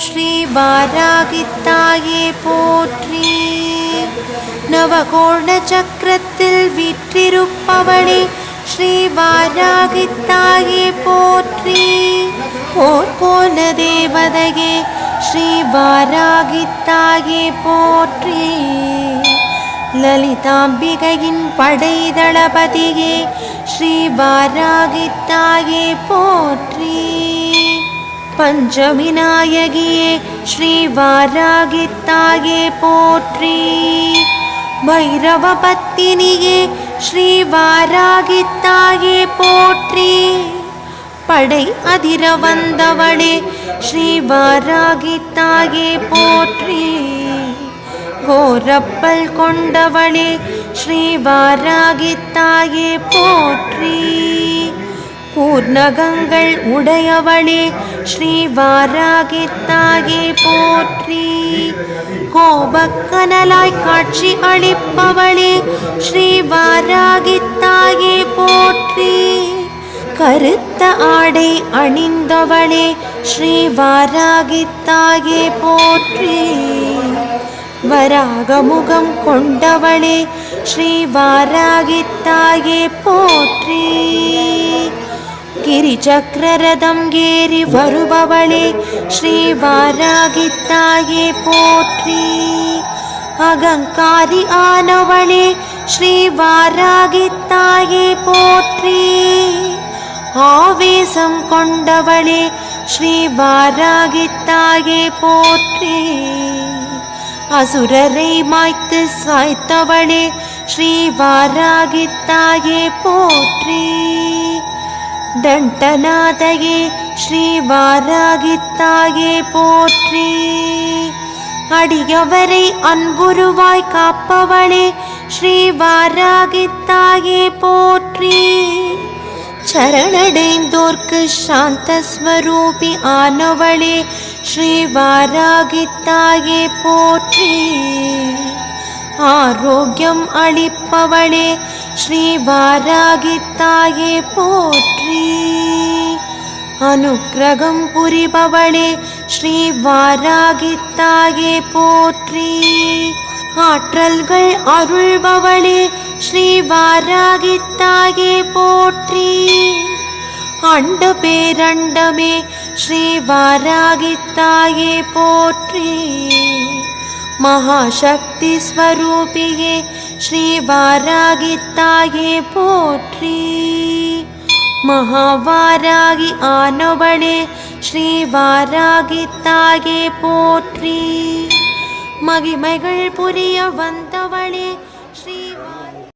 ஸ்ரீ வாராகித்தாயே போற்றி. நவகோண சக்கரத்தில் வீற்றிருப்பவளே ஸ்ரீ வாராகித்தாயே போற்றி. போர்க்கோல தேவதையே ஸ்ரீ வாராகித்தாயே போற்றி. லலிதாம்பிகையின் படை தளபதியே ஸ்ரீ வாராகித்தாயே போற்றி. பஞ்சமி நாயகியே ஸ்ரீ வாராகித்தாயே போற்றி. பைரவ பத்தினியே ஸ்ரீ வாராகித்தாயே போற்றி. படை அதிர வந்தவளே ஸ்ரீ வாராகித்தாயே போற்றி. கோரப்பல் கொண்டவளே ஸ்ரீ வாராகித்தாயே போற்றி. பூர்ணகங்கள் உடையவளே ஸ்ரீ வாராகித்தாயே போற்றி. கோபக்கனலாய் காட்சி அளிப்பவளே ஸ்ரீ வாராகித்தாயே போற்றி. கருத்த ஆடை அணிந்தவளே ஸ்ரீ வாராகித்தாயே போற்றி. வராகமுகம் கொண்டவளே ஸ்ரீ வாராகித்தாயே போற்றி. கிரிசக்கரரதம் ஏறி வருபவளே ஸ்ரீ வாராகித்தாயே போற்றி. அகங்காரி ஆனவளே ஸ்ரீ வாராகித்தாயே போற்றி. ஆவேசம் கொண்டவளே ஸ்ரீ வாராகித்தாயே போற்றி. அசுரரை மாய்த்து சாய்த்தவளே ஸ்ரீ வாராகித்தாயே போற்றி. தண்டநாதையே ஸ்ரீ வாராகித்தாயே போற்றி. அடியவரை அன்புருவாய் காப்பவளே ஸ்ரீ வாராகித்தாயே போற்றி. சரணடைந்தோர்க்கு சாந்த ஸ்வரூபி ஆனவளே ஸ்ரீ வாராகித்தாயே போற்றி. ஆரோக்கியம் அளிப்பவளே ஸ்ரீ வாராகித்தாயே போற்றி. அனுக்கிரகம் புரிபவளே ஸ்ரீ வாராகித்தாயே போற்றி. ஆற்றல்கள் அருள்பவளே ஸ்ரீ வாராகித்தாயே போற்றி. அண்ட பேரண்டமே ஸ்ரீ வாராகித்தாயே போற்றி. மகாசக்தி ஸ்வரூபியே ஸ்ரீ வாராகித்தாயே போற்றி. மகாவாராகி ஆனவளே ஸ்ரீ வாராகித்தாயே போற்றி. மகிமைகள் புரிய வந்தவளே ஸ்ரீ